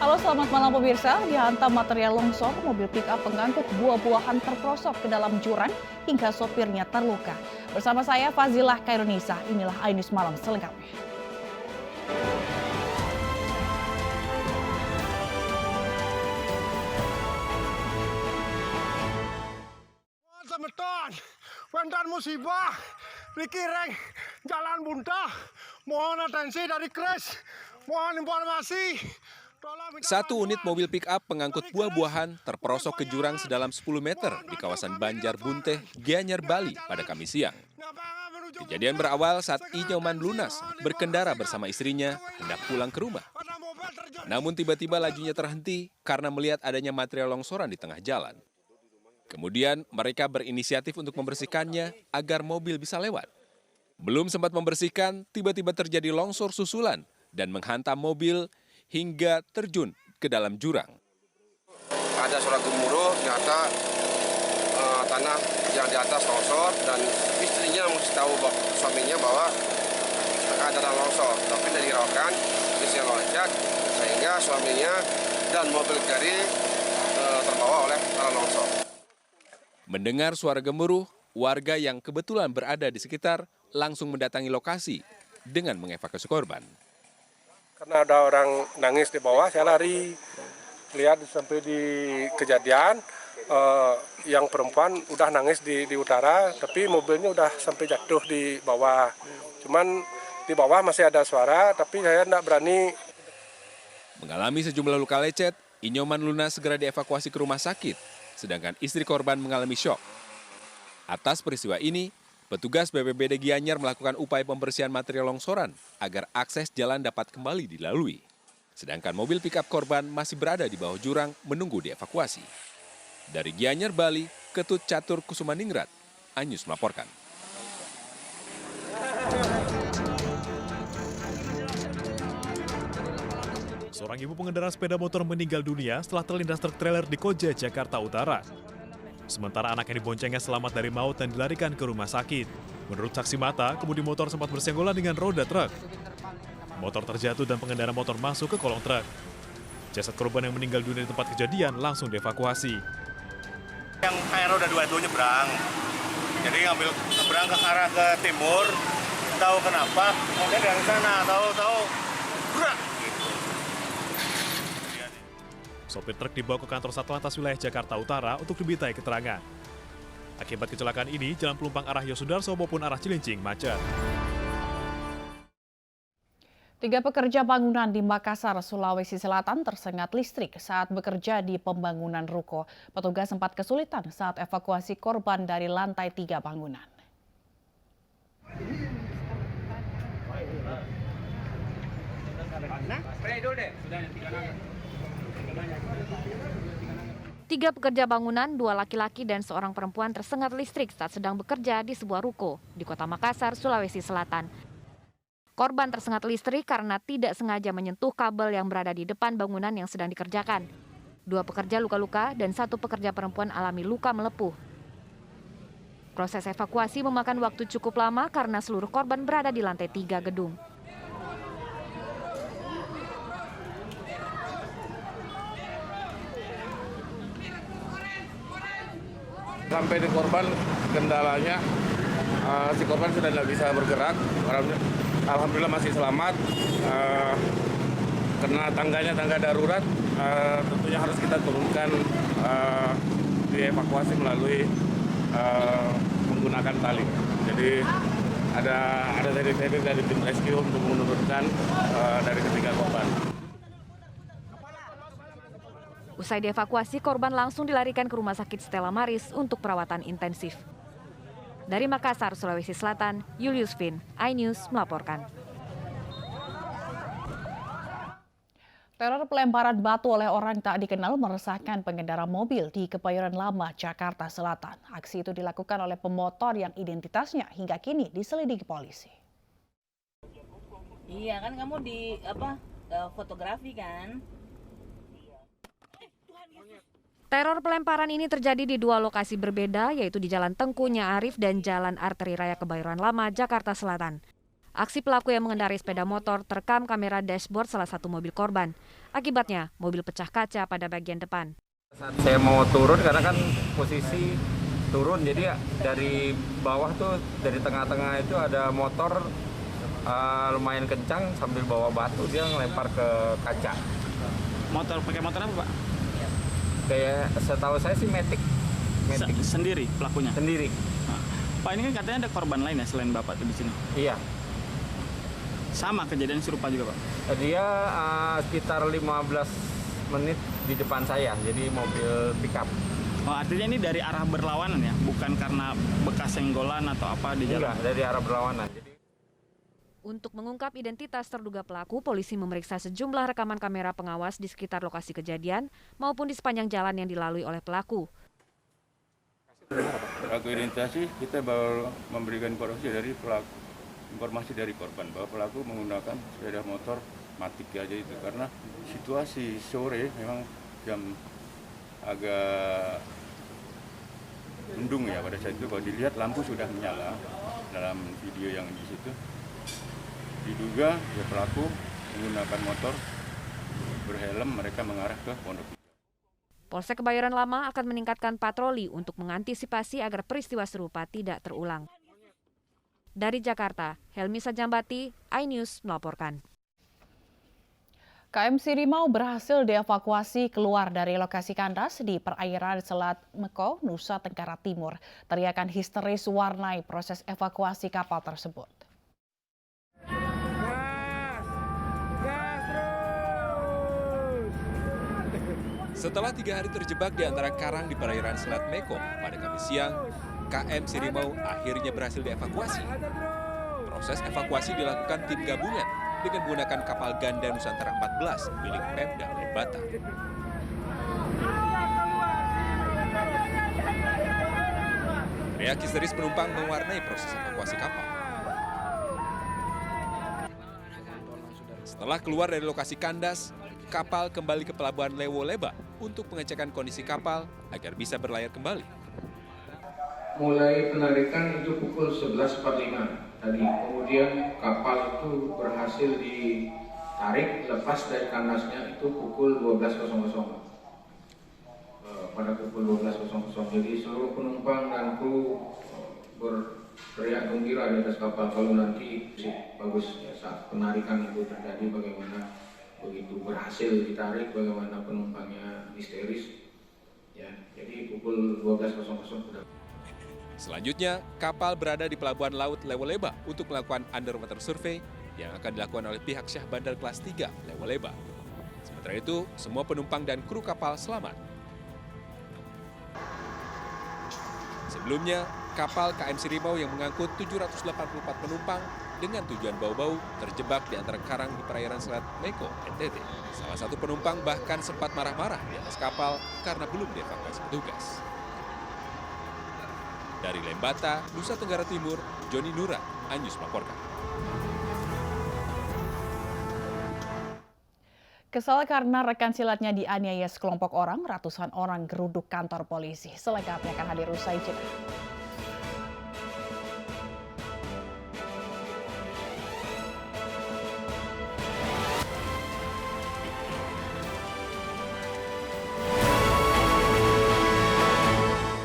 Halo, selamat malam pemirsa. Dihantam material longsor, mobil pick-up pengangkut buah-buahan terperosok ke dalam jurang hingga sopirnya terluka. Bersama saya Fazilah Kairunisa, inilah iNews Malam selengkapnya. Semeton, Wendan musibah, Rikireng, Jalan Bunta, mohon atensi dari Kres, mohon informasi. Satu unit mobil pick-up pengangkut buah-buahan terperosok ke jurang sedalam 10 meter di kawasan Banjar Bunteh, Gianyar, Bali pada Kamis siang. Kejadian berawal saat Inyoman Lunas berkendara bersama istrinya hendak pulang ke rumah. Namun tiba-tiba lajunya terhenti karena melihat adanya material longsoran di tengah jalan. Kemudian mereka berinisiatif untuk membersihkannya agar mobil bisa lewat. Belum sempat membersihkan, tiba-tiba terjadi longsor susulan dan menghantam mobil hingga terjun ke dalam jurang. Ada suara gemuruh, ternyata tanah yang di atas longsor dan istrinya mesti tahu suaminya bahwa ada tanah longsor. Tapi tidak dihiraukan, istrinya loncat sehingga suaminya dan mobil carry terbawa oleh tanah longsor. Mendengar suara gemuruh, warga yang kebetulan berada di sekitar langsung mendatangi lokasi dengan mengevakuasi korban. Karena ada orang nangis di bawah, saya lari. Lihat sampai di kejadian, yang perempuan udah nangis di utara, tapi mobilnya udah sampai jatuh di bawah. Cuman di bawah masih ada suara, tapi saya tidak berani. Mengalami sejumlah luka lecet, Inyoman Lunas segera dievakuasi ke rumah sakit, sedangkan istri korban mengalami syok. Atas peristiwa ini, petugas BPBD Gianyar melakukan upaya pembersihan material longsoran agar akses jalan dapat kembali dilalui. Sedangkan mobil pick-up korban masih berada di bawah jurang menunggu dievakuasi. Dari Gianyar, Bali, Ketut Catur Kusumaningrat, iNews melaporkan. Seorang ibu pengendara sepeda motor meninggal dunia setelah terlindas truk trailer di Koja, Jakarta Utara. Sementara anak yang diboncengnya selamat dari maut dan dilarikan ke rumah sakit. Menurut saksi mata, kemudi motor sempat bersenggolan dengan roda truk. Motor terjatuh dan pengendara motor masuk ke kolong truk. Jasad korban yang meninggal dunia di tempat kejadian langsung dievakuasi. Yang kayak roda 2 itu nyebrang. Jadi nyebrang ke arah ke timur. Tahu kenapa? Kemudian dari sana tahu gerak. Sopir truk dibawa ke kantor Satlantas Wilayah Jakarta Utara untuk dimintai keterangan. Akibat kecelakaan ini, jalan pelumpang arah Yosudarso maupun arah Cilincing macet. 3 pekerja bangunan di Makassar, Sulawesi Selatan tersengat listrik saat bekerja di pembangunan ruko. Petugas sempat kesulitan saat evakuasi korban dari lantai 3 bangunan. Tiga pekerja bangunan, 2 laki-laki dan seorang perempuan tersengat listrik saat sedang bekerja di sebuah ruko di Kota Makassar, Sulawesi Selatan. Korban tersengat listrik karena tidak sengaja menyentuh kabel yang berada di depan bangunan yang sedang dikerjakan. 2 pekerja luka-luka dan 1 pekerja perempuan alami luka melepuh. Proses evakuasi memakan waktu cukup lama karena seluruh korban berada di lantai 3 gedung. Sampai di korban, kendalanya si korban sudah tidak bisa bergerak. Alhamdulillah masih selamat. Karena tangganya tangga darurat, tentunya harus kita turunkan, dievakuasi melalui menggunakan tali. Jadi ada teknik dari tim rescue untuk menurunkan dari ketiga korban. Usai dievakuasi, korban langsung dilarikan ke Rumah Sakit Stella Maris untuk perawatan intensif. Dari Makassar, Sulawesi Selatan, Julius Vin, iNews melaporkan. Teror pelemparan batu oleh orang tak dikenal meresahkan pengendara mobil di Kebayoran Lama, Jakarta Selatan. Aksi itu dilakukan oleh pemotor yang identitasnya hingga kini diselidiki polisi. Iya kan kamu di fotografi kan? Teror pelemparan ini terjadi di 2 lokasi berbeda, yaitu di Jalan Tengku Nya Arif dan Jalan Arteri Raya Kebayoran Lama, Jakarta Selatan. Aksi pelaku yang mengendarai sepeda motor terekam kamera dashboard salah satu mobil korban. Akibatnya, mobil pecah kaca pada bagian depan. Saat saya mau turun karena kan posisi turun, jadi dari bawah tuh dari tengah-tengah itu ada motor lumayan kencang sambil bawa batu, dia ngelempar ke kaca. Pakai motor apa, Pak? Kayak setahu saya sih Matic. Sendiri pelakunya? Sendiri. Nah, Pak, ini kan katanya ada korban lain ya selain Bapak tuh di sini? Iya. Sama kejadian serupa juga, Pak? Dia sekitar 15 menit di depan saya, jadi mobil pickup. Oh, artinya ini dari arah berlawanan ya? Bukan karena bekas senggolan atau apa di jalan? Enggak, dari arah berlawanan. Untuk mengungkap identitas terduga pelaku, polisi memeriksa sejumlah rekaman kamera pengawas di sekitar lokasi kejadian maupun di sepanjang jalan yang dilalui oleh pelaku. Pelaku identifikasi, kita baru memberikan informasi dari korban bahwa pelaku menggunakan sepeda motor Matic aja itu, karena situasi sore memang jam agak mendung ya pada saat itu. Kalau dilihat lampu sudah menyala dalam video yang di situ, diduga ya pelaku menggunakan motor berhelm, mereka mengarah ke Pondok. Polsek Kebayoran Lama akan meningkatkan patroli untuk mengantisipasi agar peristiwa serupa tidak terulang. Dari Jakarta, Helmi Sajambati, iNews melaporkan. KM Sirimau berhasil dievakuasi keluar dari lokasi kandas di perairan Selat Meko, Nusa Tenggara Timur. Teriakan histeris warnai proses evakuasi kapal tersebut. Setelah 3 hari terjebak di antara karang di perairan Selat Meko pada Kamis siang, KM Sirimau akhirnya berhasil dievakuasi. Proses evakuasi dilakukan tim gabungan dengan menggunakan kapal ganda Nusantara 14 milik Pemda Lembata. Teriak histeris penumpang mewarnai proses evakuasi kapal. Setelah keluar dari lokasi kandas, kapal kembali ke pelabuhan Lewo Leba untuk pengecekan kondisi kapal agar bisa berlayar kembali. Mulai penarikan itu pukul 11.45 tadi. Kemudian kapal itu berhasil ditarik lepas dari kandasnya itu pukul 12.00. Pada pukul 12.00. Jadi seluruh penumpang dan kru berteriak gembira di atas kapal. Kalau nanti bagus ya, saat penarikan itu terjadi bagaimana begitu berhasil ditarik, bagaimana penumpangnya histeris. Ya, jadi pukul 12.00 sudah. Selanjutnya, kapal berada di pelabuhan laut Lewo Leba untuk melakukan underwater survey yang akan dilakukan oleh pihak Syah Bandar kelas 3 Lewo Leba. Sementara itu, semua penumpang dan kru kapal selamat. Sebelumnya, kapal KM Sirimau yang mengangkut 784 penumpang dengan tujuan Bau-Bau terjebak di antara karang di perairan Selat Meko, NTT. Salah satu penumpang bahkan sempat marah-marah di atas kapal karena belum dievakuasi petugas. Dari Lembata, Nusa Tenggara Timur, Joni Nura, iNews melaporkan. Kesal karena rekan silatnya dianiaya sekelompok orang, ratusan orang geruduk kantor polisi. Selengkapnya akan hadir usai jeda.